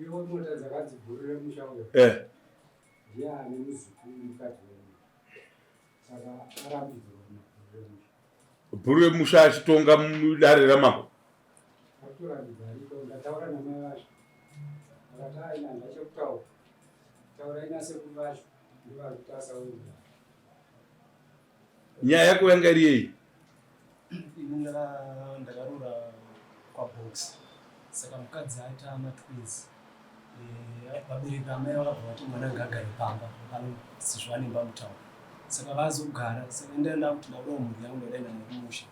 Iwo mota dzakati bhurire mushauri. Ndiye ane muzukuru mukadzi wenyu. Saka arambidzwa bhurire musha. Bhurire musha achitonga mudare ramako. Atorambidza ariko ndataura namai vacho. Akati aina ndachokutaura. Taurai nasekuru vacho ndivari kuti asaurira. Nyaya yako yanga iri yei? Ndakarura kwabox. Saka mukadzi aita matwins. Vabereki amai vakabva vati mwana ngagare pamba anosizvanemba mutaura. Saka vazogara. Saka ndaenda kuti ndabudawo mhuri yangu ndodaenda nekumusha.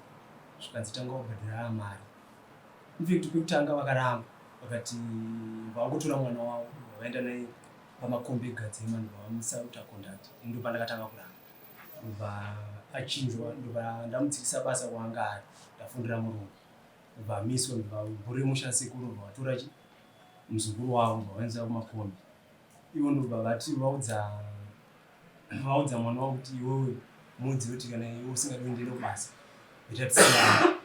Zvikanzi tanga kubhadhara mari. Infact pekutanga vakaramba vakati vakutora mwana wavo vaenda naye pamakombi egadzema ndovamisa kuti akondakti. Ndo pandakatanga kuramba. Ndobva achinjwa ndobva ndamudzikisa basa kwanga ari ndafundira murungu. Ndobva amiswa ndobva bhurire musha sekuru vatora muzukuru wavo vaenza kumakombi. Ivo ndobva vati vaudza mwana wavo kuti iwewe muudzi kuti kana iwe usingadi kuendera kubasa itatisiyana.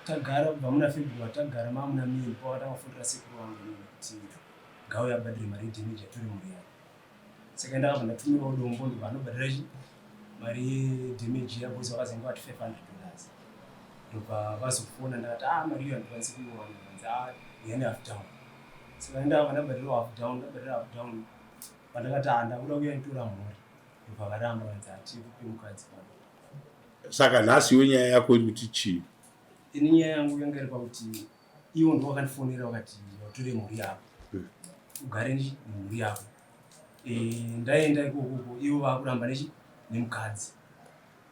Tagara kubva muna February tagara mamuna miri pakatanga kufundira sekuru wangu kuti ngauya abhadhire mari yedhimiji atore mhuri yake. Saka ndakabva ndatumirawo dombo ndobva anobhadhira mari yedhimiji yapo vakazenge vati $500. Ndobva vazofona ndakati mari iyo handikwanisi kuiwana ndanzi yani half down. Saka ndakabva ndabhadhira half down pandakati ndakuda kuuya nditora mhuri. Ndobva varamba vanzi hatikupi mukadzi pano. Saka nhasi iwe nyaya yako iri kuti chii? Ini nyaya yangu yanga iri pakuti ivo ndo vakandifonera vakati vatore mhuri yavo ugare nemhuri yavo. Ndaenda ikoko ivo vakuramba nemukadzi.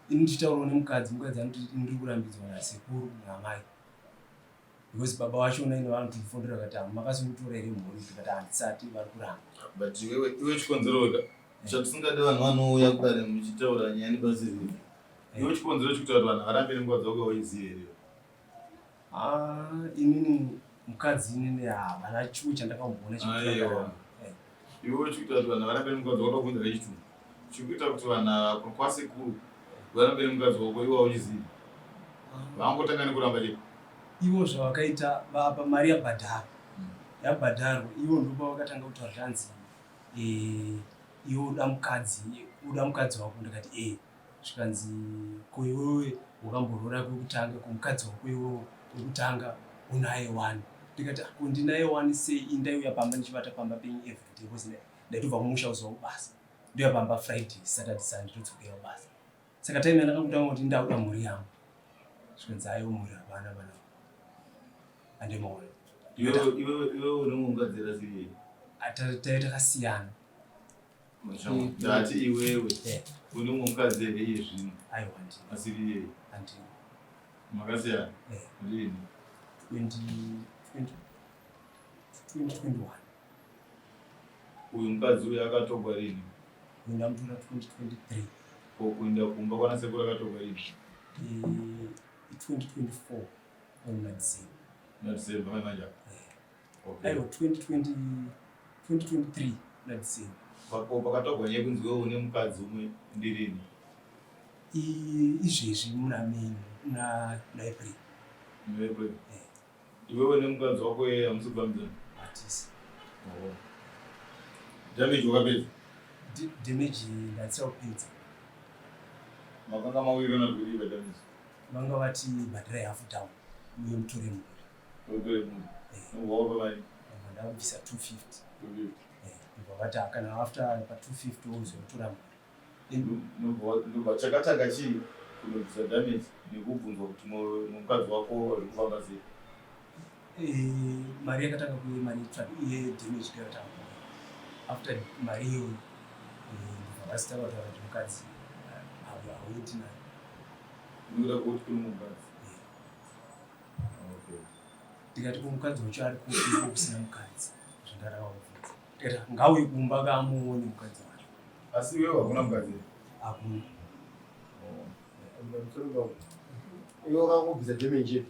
Ini ndichitaurawo nemukadzi, mukadzi anoti ndiri kurambidzwa nasekuru naamai. Because baba vachona ine vanotifondera vakati makasimutora here mhuri tikati handisati vari kuramba. But iwe chikonzero chatisingade vanhu vanouya kudare muchitaura nyaya nebasa rino. Iwe chikonzero chekuti vanhu varambe nemukadzi wako waiziye here? Inini mukadzi inini havana chiwo chandakamboona chikuita. Iwe chikuita kuti vanhu varambe nemukadzi wako kunzira ichitu. Chikuita kuti vanhu kwasekuru varambe nemukadzi wako iwe hauchizivi. Vangotanga nekuramba chete. Ivo zvavakaita vapa mari yabhadharwa ivo ndo pavakatanga kutaura zvanzi iwe uda mukadzi wako. Ndakati zvikanzi ko iwewe wakamborora kwekutanga kumukadzi wako iwewe wekutanga unaye wani. Ndikati ko ndinaye wani sei indaiuya pamba ndichivata pamba penyu everyday because ndaitobva kumusha kuzowa kubasa. Ndouya pamba Friday, Saturday, Sunday todzokera kubasa. Saka time yandakangotanga kuti ndauda mhuri yangu. Zvikanzi aiwa mhuri hapana vana. Andemaona. Iwe unomungadzira sei? Takasiyana. Ndati iwewe unomungadzira iye zvino. Aiwa ndini. Asiri iye. Andini. Makasiyana. Rini? 2021. Uyu mukadzi uyu akatogwa rini? Ndamutora 2023. Kuenda kumba kwana sekuru akatogwa rini? 2024 mumadziro. Nadecember manja. Aiwa 2023 nadecember. Pakatogwa nyaya kunzi wewe une mukadzi umwe ndirini? Izvezvi muna May na April. April. Iwewe nemukadzi wako yeye hamusibvamidzana? Hatisi. Damage wakapedza? Damage ndatsa kupedza. Makanga mawirana kuriva damage? Vanga vati bhadhara half down uye mutore mhuri. Utore mhuri? Waupa mari? Ndakabvisa 250. Ndobva vati kana after pa 250 wozotora mhuri. Ndobva chakatanga chii kunobvisa damage nekubvunzwa kuti mukadzi wako ari kufamba sei? Mari yakatanga kuye mari iye damage yakatanga. After mari iyo ndobva vasitaura kuti mukadzi hauiti naye. Ndikuda kuti kune mukadzi? Ndikati kumukadzi wacho ari kuko kusina mukadzi zvindaravabvunza. Ndikati ngauye kumba kaamuone mukadzi wacho. Asi iwewe hakuna mukadzi? Hakuna. Iwe wakangobvisa damage chete?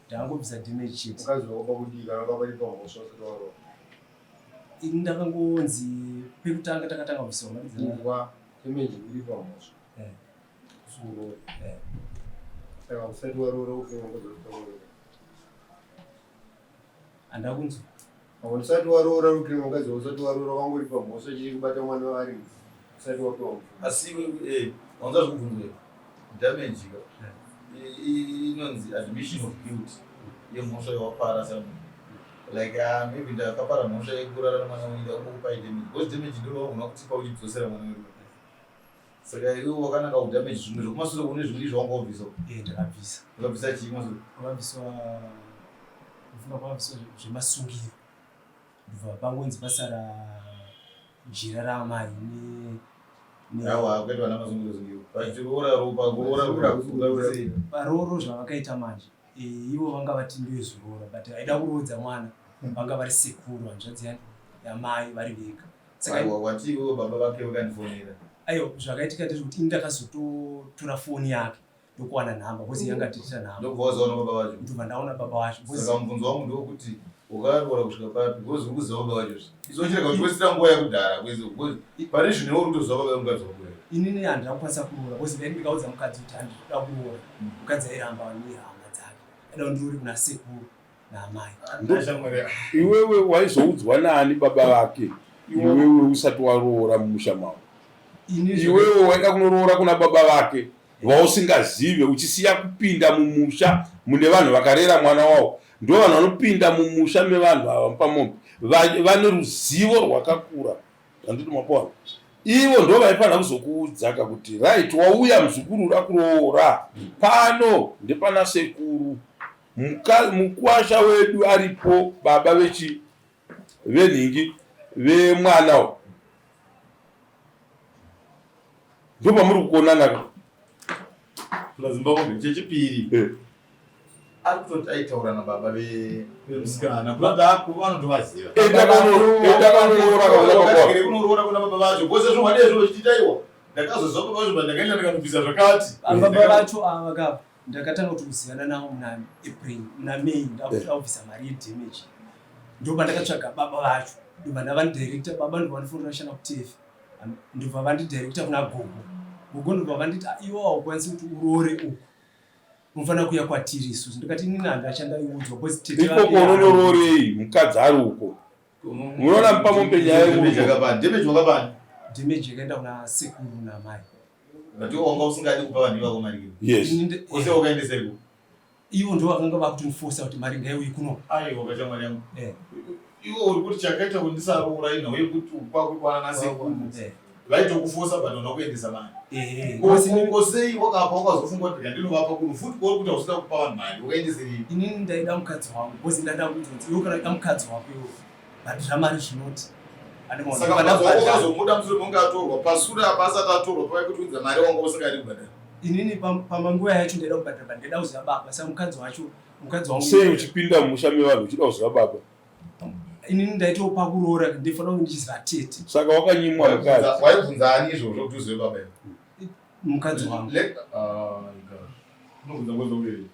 Ndakangobvisa damage chete. Mukadzi wako pakudika wakaparipa mhosva setoaro? Ini ndakangonzi pekutanga takatanga kubvisa mari dzingwa damage iri pamhosva. Suro. Saka usati warora upenyu ngozotoora. Handakunzwa. Usati waroora kuti mukadzi usati waroora wangori pamhosva chiri kubata mwana vari usati wapiwa asi wanza zvekubvunza damage inonzi admission of guilt yemhosva yawapara samunhu like maybe ndakapara mhosva yekurara nemwana wenyu ndakukupai damage because damage ndorogona kutipa uchidzosera mwana wedu saka iwe wakanaka kudamage zvimwe zvokumasure kune zvimwe zvawangabvisa ndakabvisa wakabvisa chii masure kwabviswa zvemasungiro ndibva pangonzi pasara jira ramai awa kwete vana masungiro vachiroora ropa varoro zvavakaita manje ivo vanga vati ndezoroora but aida kurodza mwana vanga vari sekuru hanzvadzi yamai vari vega saka wati iwe baba vake vakandifonera aiyo zvakaitika ndezvekuti ndakazotora foni yake ndokuwana nhamba bcause yanga tichita nhamba ndobva wazaona baba vacho ndobva ndaona baba vacho saka mubvunzo wangu ndokuti ukarora kusvika papi bcause uri kuziva baba vacho izochireka kuti wesira nguva yakudhara pane zvine uri kutoziva baba vemukadzi wako inini handina kukwanisa kuroora bcause ndikaudza mukadzi kuti handitoda kuroora mukadzi airamba nehama dzake aida ndiri kuna sekuru naamai iwewe waizoudzwa nani baba vake iwewe usati waroora mumusha mavo iwewe waida kunoroora kuna baba vake vausingazive uchisiya kupinda mumusha mune vanhu vakarera mwana wavo ndo vanhu vanopinda mumusha mevanhu ava pamombe vane ruzivo rwakakura anditi mapona ivo ndo vaifanira kuzokuudzaka kuti right wauya muzukuru uda kuroora pano ndepana sekuru mukwasha wedu aripo baba venhingi vemwana ndo pamuri kukonanaka zimbabwe chechipiri ari kutoti aitaura nababa vemusikana kulabva vanotovaziva kunoroora kuna baba vacho bose zvomadezvo vachititaiwa ndakazozva baba vacho bandakaenda ndikanobvisa zvakati baba vacho avakapa ndakatanga kuti kuzivana navo muna April muna May ndakubvisa mari yedamage ndobva ndakatsvaga baba vacho ndobva ndava ndidirector baba ndobva ndifonera kushanda kuTV ndobva vandidirector kuna gogo ndobva vanditi iwo haukwanisi kuti uroore uku unofanira kuuya kwatiri isusu ndikati inini handachanda iudzwa ikoko unonoroorei mukadzi ari uko munoona pamombe nyaya damage yakaenda kuna sekuru namai wanga usingadi kupa vanhu ivako mari ose wakaendeseko ivo ndo vakanga vakutondifosa kuti mari ngaiuye kuno aiwa kachamwari yangu iwo uri kuti chakaita kuti ndisaroora inhau yekuti kwakukwana nasekuru vaitokufosa but una kuendesa mari sei wakapa wakazofunga kuti yandinovapa kuno futi kuri kuti hausida kupa vanhu mari ukaendeserei inini ndaida mukadzi wangu bcause ndada kuti iwe kana ida mukadzi wako iwo but zvamari zvinoti saka musure monge atorwa pasure apa asati atorwa pava kuti udza mari wanga usingadi kubhadhara inini pamanguva yacho ndaida kubhadhara but ndaida kuziva baba saka mukadzi wangu sei uchipinda mumusha mevanhu uchida kuziva baba inini ndaitawo pakuroora ndifanira kunge ndichiziva tete saka wakanyimwa mukadzi waibvunza ani izvozvo kuti uzive baba mukadzi wangu unobvunza ngozvaurei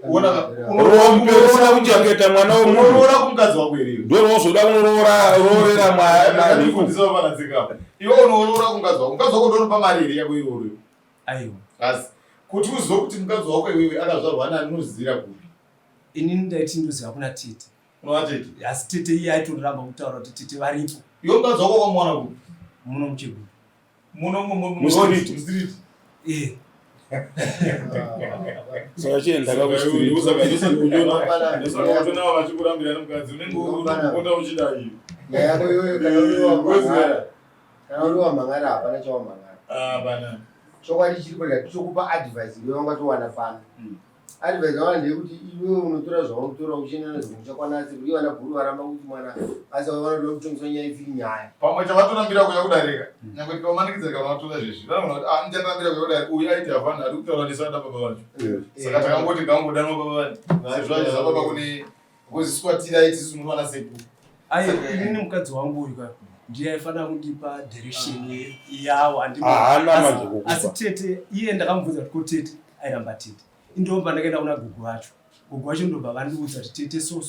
unoona kuchengeta mwana wemunhuroora kumukadzi wako iriyo ndorozoda kunoroorera mwaifundisa vanadzikapa iwe unoroora kumukadzi wako ndonopa mari iri yako iroro aiwa asi kuti uzive kuti mukadzi wako iwewe akazvarwa nani unozivira kupi inini ndaiti ndoziva kuna tete unovatete asi tete iye aitoramba kutaura kuti tete varipo iwe mukadzi wako kwamwana kupi muno muchiguru mustriti saka chiendaka kustritotonava vachikurambira nemukadzi unenge unokonda uchida iyo nyaya yako iyoyo kana uri wamhangara hapana chawamhangara hapana chokwadi chiri kurega tichokupa advice iwe wangatowana pano advice yawana ndeyekuti iwe unotora zvaunotora uchienda nezvinhu chakwanasi iwe vana guru varamba kuti mwana asi vanotoda kutongiswa nyaya ifiri nyaya pamwe chavatorambira kuya kudarika nyangwe tikamanikidza vanotora zvezvi vanogona kuti ndicharambira kuya kudarika uyu aiti hapana ari kutaura nesada baba vacho saka takangoti gangodanwa baba vacho sezvacho zvababa kune kuziswatira aiti isusu munovana sekuru inini mukadzi wangu uyu ndiye aifanira kundipa direction yawo asi tete iye ndakamubvunza kuti ko tete airamba tete indomba ndakaenda kuna gugu vacho ndobva vandiudza kuti tete so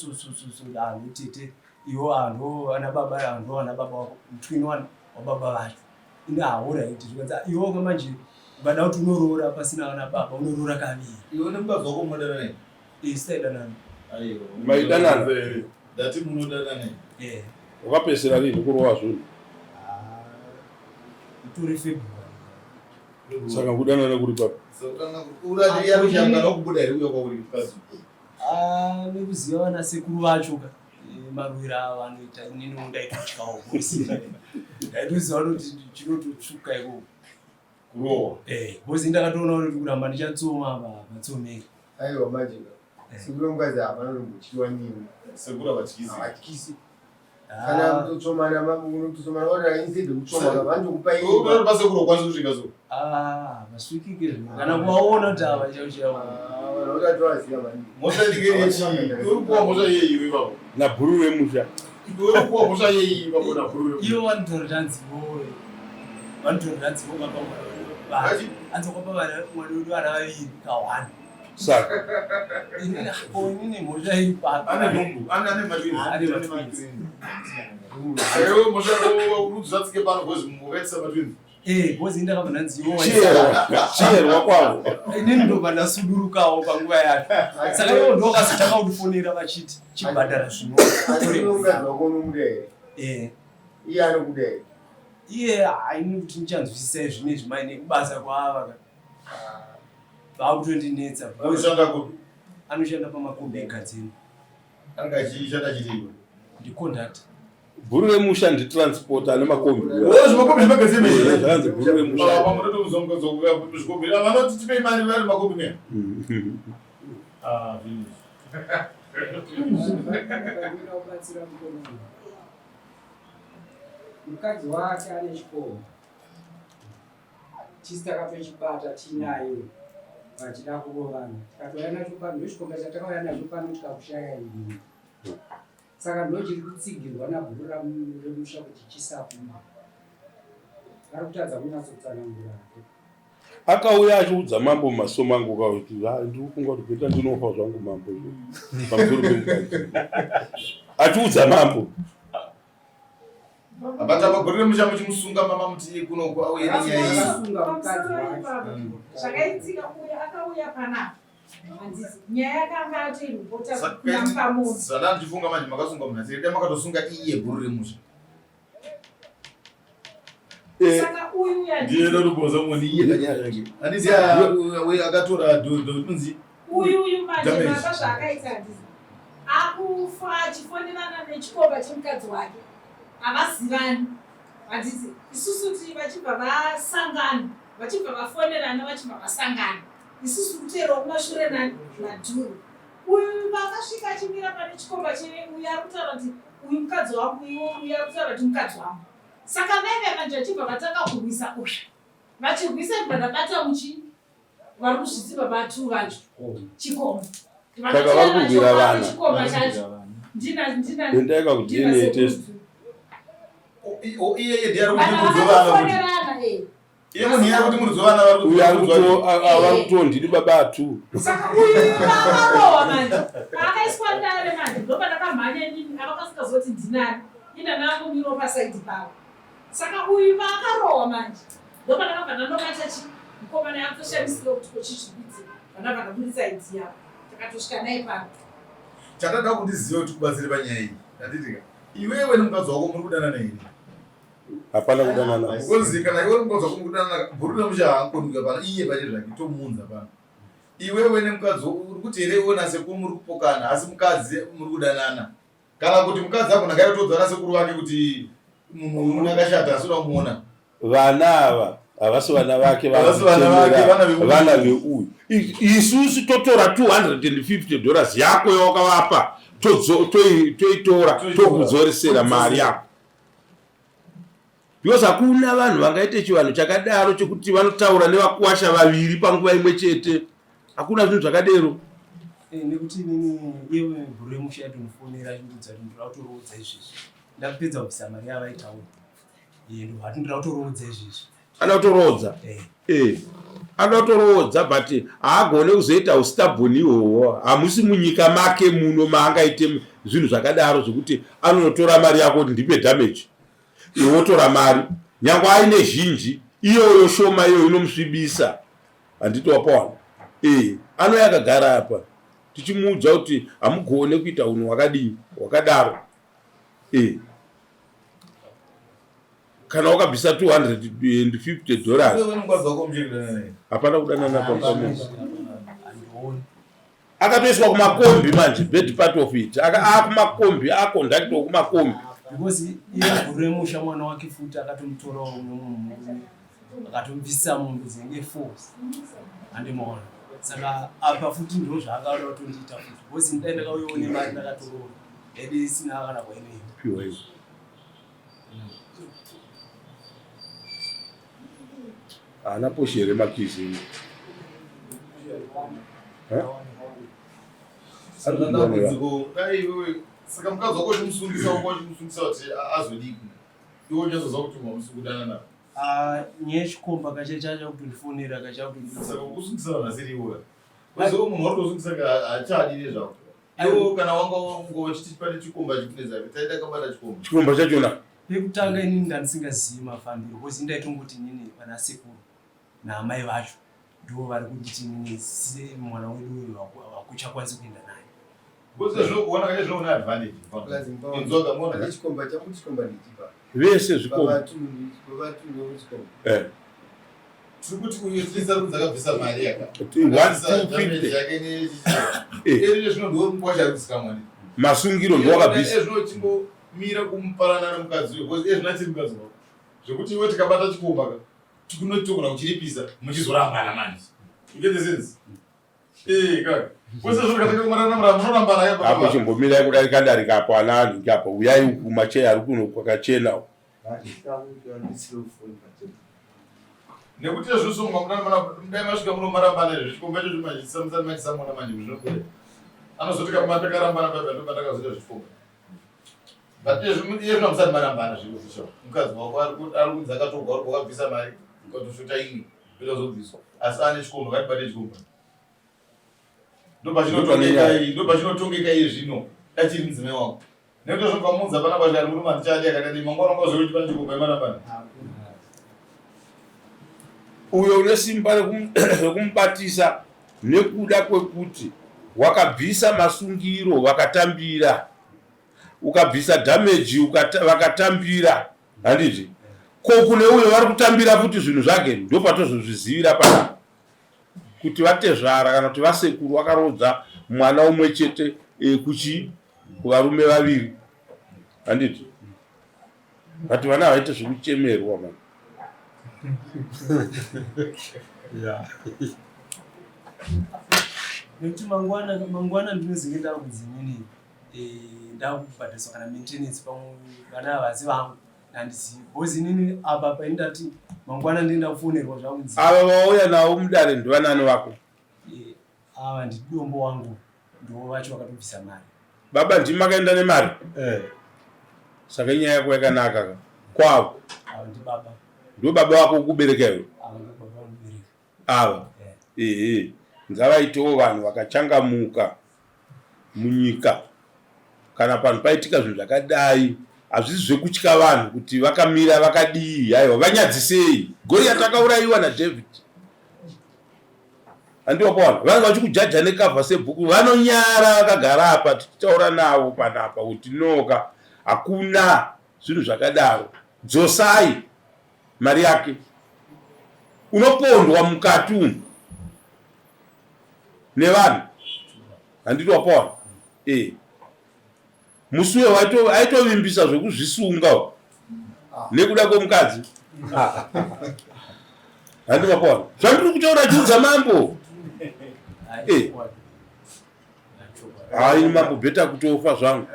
anhu tete iwo anhu ana baba mutwini wababa vacho ine hauraiti zvikanza iwo manje vada kuti unoroora pasina ana baba unoroora kaviri iwe nemukadzi wako munodanana sitaidanana maidanana dati munodanana wakapesera rini kurowa zvunhu turi February saka kudanana kuri papi nekuziva vana sekuru vacho marwira avo anoita inini undaitotyawo ndaitoziva kuti chinototsvuka iko kurowa bozi ndakatoona kuti kuramba ndichatsoma vatsomeri aiwa majinga sekuru mukadzi hapana kumbotyiwa nini sekuru havatyisi kana kutotsomana unototsomana wadai instead kutsoma vandokupa pasekuru kwanisa kusvika so vasvikike kana kuvaona kuti ava chauchavo utatovaziva maningi mhosva uripuwa mhosva yeiwe ipapo nabhuru remusha uripuwa mhosva yei ipapo nabhuru ivo vanotoretanzivo anzokwapa mwana wedu vana vaviri kawani saka inini mhosva iri papi ane matwins mhosva unozatsike pano bcause mukaitisa matwins bozi ndakabvananzivo chiyerwa kwavo inini ndobva ndasudurukawo panguva yacho saka ivo ndokazotakautifonera vachiti chibhadhara zvinoungadzivakonomuda here iye anokuda here iye haini kuti ndichanzwisisai zvinezvi maine kubasa kwaava vaakutondinetsa anoshanda pamakombi egadzini anga achishanda chiriwo ndikondakta bhuru remusha nditransport ane makombi zvimakombi zvemagadzini zvanzi bhuru remusha zvikombi vanoti tipei mari vari makombi mea mukadzi wake ane chikomo tisi takatochibata tinayo vachida kurovana tikatouya nacho pano ndochikomba chatakauya nazvo pano tikakushaya ini saka ndochiri kutsigirwa nabhuru remusha kuti chisakuma ari kutadza kunyatsotsanangura akauya achiudza mambo mumasomangu kauti ndiri kufunga kuti kuita ndinofa zvangu mambo pamusoro pemukadzi achiudza mambo abatapa gorire musha muchimusunga mama muti kunoku auye nenyaya zvakaitika uya akauya panapa nyaya yakanga atoiripota kunapamuzi zvada ndichifunga manje makasunga munhasi dai makatosunga iye gorire musha saka uyu ndienda ruboza moni iye kanyaya yake handiti akatora nzi uyu manje baba zvaakaita handisi akufa achifonerana nechikomba chemukadzi wake havazivani handiti isusu ti vachibva vasangana vachibva vafonerana vachibva vasangana isusu kutero kumashure nadhuru uyu vakasvika achimira pane chikomba chene uyu ari kutaura kuti uyu mukadzi wangu iwo uyu ari kutaura kuti mukadzi wangu saka vaive manje vachibva vatanga kurwisa usha vachirwisa vadabata muchi vari kuzviziva vatu vacho chikomba saka vari kurwira vana chikomba chacho ndendaika kuti DNA test iye ndiari kuti mudzovana iye munhu iye kuti mudzovana vari kutondiri babatu saka uyu vakarohwa manje akaiswa ndare manje ndoba ndakamhanya nini avakasingazoti ndinani ina nangomiro pasaidi pavo saka uyu vakarohwa manje ndoba ndakabva ndandobata chi mukomana yakutoshandisira kuti kochichibidzi vandabva ndabudisa idzi yavo takatosvika naye pano chandada kuti zive kuti kubatsire panyaya iyi ndanditika iwewe nemukadzi wako muri kudanana here hapana kudanana ukonzi kana iwe mukadzi wako muri kudanana bhuru remusha haangonuka pano iye pache zvake tomuunza pano iwewe nemukadzi uri kuti here iwona sekuru muri kupokana asi mukadzi muri kudanana kana kuti mukadzi agona kaitotodzana sekuru wake kuti munhu unakashata asi unamuona vana ava havasi vana vake vana veuyu isusu totora $250 yako yawakavapa toitora tokudzoresera mari yako because hakuna vanhu vangaite chivanhu chakadaro chekuti vanotaura nevakuwasha vaviri panguva imwe chete hakuna zvinhu zvakadero nekuti nini iwe bhuru remusha yatonifonera chimbudza kuti ndirautoroodza izvezvi ndakupedza kubvisa mari yavaitaura ndo hati ndirautoroodza izvezvi anotorodza anotorodza but haagone kuzoita ustabhoni ihwohwo hamusi munyika make muno maangaite zvinhu zvakadaro zvokuti anonotora mari yako kuti ndipe damage iwotora mari nyange aine zhinji iyoyo shoma iyo inomusvibisa handiti wapawana anouya akagara apa tichimuudza kuti hamugone kuita unhu hwakadii hwakadaro kana wakabvisa $250 hapana kudanana pamuzi. Akatoiswa kumakombi manje, bed part of it. Akumakombi, akondakto kumakombi. Because iye guremusha mwana wake futi akatomtora umwe akatomvisa munhu zenge force andimona. Saka apa futi ndo zvakaona kutondiita futi. Because ndaenda kauyoone mari ndakatorora. Edi sina kana kwaine piwa hizo. Anaposhere makizi. Saka mukadzi wako chimusungisa kuti azodiki iwo uchazoziva kuti mamusungudana navo nyechikomba kachachacha kutondifonera saka kusungisa vanhasiri iwoya mazivo munhu watosungisa achadire zvako iwo kana wanga uchiti pane chikomba chikuneza taida kabata chikomba chachona pekutanga inini ndandisingazivi mafambiro kozi ndaitongoti inini vana sekuru naamai vacho ndo vari kunditi inini mwana wedu uyu hakuchakwanisi kuenda naye. Vese zvikomba tirikuti kunyutsisa kudzakabvisa mari yakazvinondomukwashakusikamwani masungiro ndowakabvisa zvinochimbomira kumuparana nemukadzi uyo kozi ezvinatiri mukadzi wako zvekuti iwe tikabata chikomba tikunotogona kuchiripisa muchizorambana manje ugetesenzi kaka apo chimbomirai kudai kadarikapo anani ngapo uyai kumacheya ari kuno kwakachena nekuti zvosonga mudai masvika munomarambana izvo chikomba icho chimachisamusani machisamona manje zvinokwera anozoti kamatakarambana papadopatakazoita zvichikomba but iye zvinomusani marambana zvirozvisho mukadzi wako ari kunzi akatogwa uri kwakabvisa mari ukatosvota imwe peda kuzobviswa asi ane chikomba katibate chikomba ndopachinotongeka iye zvino dachiri mudzimai wako nekuti zvokamunza pana basa ari murume andichadi akadai mangwana ungazoiti pane chikomba imarambana uyo une simba rekumubatisa nekuda kwekuti wakabvisa masungiro vakatambira ukabvisa damage vakatambira handiti ko kune uyo vari kutambira futi zvinhu zvake ndopatozozvizivira pana kuti vatezvara kana kuti vasekuru vakarodza mwana umwe chete kuvarume vaviri handiti vati vana vaite zvekuchemerwa mani nekuti mangwana ndinozinge ndava kudzimini ndava kubhadhariswa kana maintenance pamwe vana havazi vangu handizivi bhozi inini apa paindati mangwana ndienda kufonerwa zvakunzi ava vauya navo mudare ndivanani vako ava ndidombo wangu ndo vacho vakatobvisa mari baba ndimi makaenda nemari saka inyaya yako yakanaka kwavo ava ndibaba ndo baba wako kuberekayo ava ngavaitewo vanhu vakachangamuka munyika kana panhu paitika zvinhu zvakadai hazvisi zvekutya vanhu kuti vakamira vakadii aiwa vanyadzisei Goriati akaurayiwa naDavid handiopaona vanhu vachikujaja nekavha sebhuku vanonyara vakagara apa tichitaura navo panapa kuti noka hakuna zvinhu zvakadaro dzosai mari yake unopondwa mukati umu nevanhu handiti wapaona musi uyo aitovimbisa zvekuzvisunga nekuda kwemukadzi handiti wapaona zvandiri kutaura chiudza mambo hai mambo bheta kutofa zvangu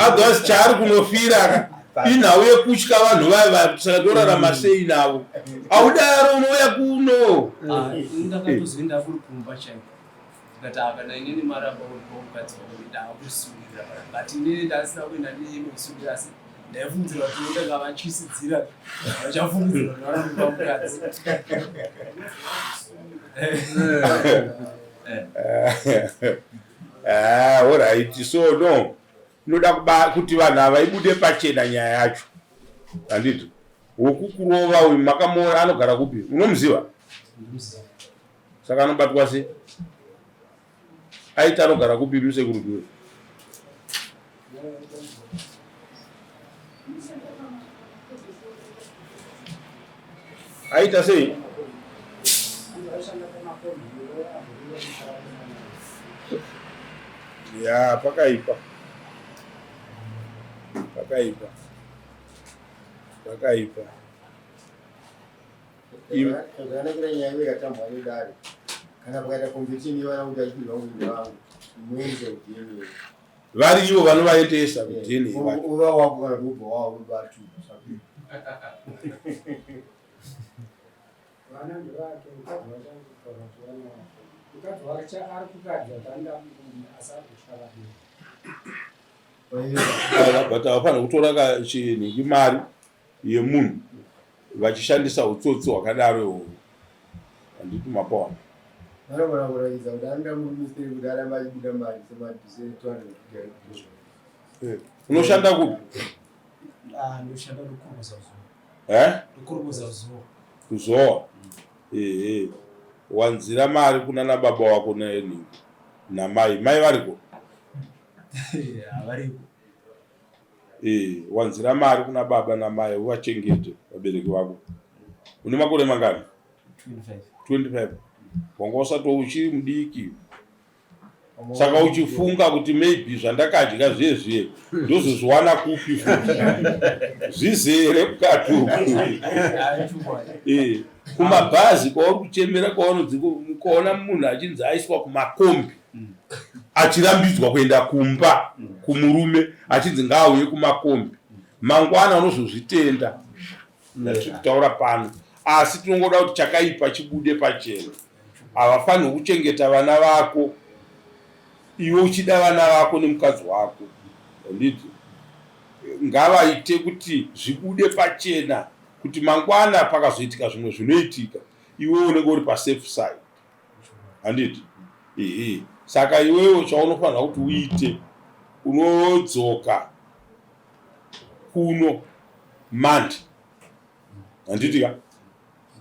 otherwise chaari kunofira inhau yekutya vanhu vaya saka torarama sei navo audaro unouya kuno ndakatozoenda kuri kumba chaiko tikati akana inini maramba urikokadzi ndakusungirira but inini ndasina kuenda neyemekusungirira asi ndaifungidzirwa kuti ndanga vachisidzira vachafungidzirwa navarume vamukadzi alright so no noda kuti vanhu havaibude pachena nyaya yacho handiti wokukurova uyu makamoona anogara kupi unomuziva saka anobatwa se aita anogara kupi musekuruduwe Aita sei ya pakaipa zvakanakira nyaya yakatambwa nedare kana pakaita kompetini ivana kuti achipirwa muviri wangu muendese kudini variyo vanovaendesa kudini uva wako kana kuti ubva wavo ubatu vana ndivake mukadzi vachangotaura mukadzi wacho ari kukadza tanda asati kuchava but havafanira kutora kachinhingi mari yemunhu vachishandisa utsotsi hwakadaro handiti mapawana vanogona kuratidza kuti anoda murumisiri kuti aramba achibuda mari semadhisetuana unoshanda kupi? Ndoshanda rukurubuza zuva. Kuzowa wanzira mari kuna nababa wako namai variko? Variko. Wanzira mari kuna baba namai uvachengete vabereki vako. Une makore mangani? 25. Wanga usati uchiri mudiki. Saka uchifunga kuti maybe zvandakadya zvezviye ndozozviwana kupi futi zvizere mukati kumabhazi kwauri kuchemera kwaona munhu achinzi aiswa kumakombi achirambidzwa kuenda kumba kumurume achinzi ngaauye kumakombi mangwana unozozvitenda tiri kutaura pano asi tinongoda kuti chakaipa chibude pachena havafaniri kuchengeta vana vako iwe uchida vana vako nemukadzi wako handiti ngavaite kuti zvibude pachena kuti mangwana pakazoitika zvimwe zvinoitika iwe unenge uri pasafe side handiti saka iwewo chaunofanira kuti uite unodzoka kuno mandi handiti ka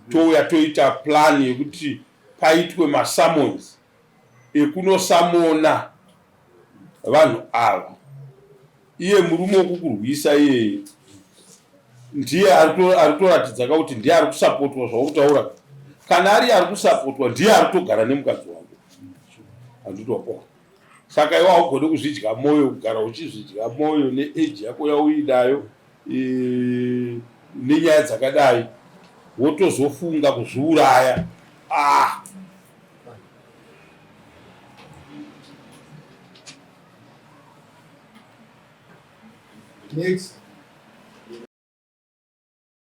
touya toita plan yekuti paitwe masummons ekunosamona vanhu ava iye murume wokukurwisa iyeye ndiye ari kutoratidza kuti ndiye ari kusapotwa zvakutaura kana ari ari kusapotwa ndiye ari kutogara nemukadzi wake handitopo saka iwe haugone kuzvidya mwoyo kugara uchizvidya mwoyo neeji yako yauinayo nenyaya dzakadai wotozofunga kuzviuraya Next.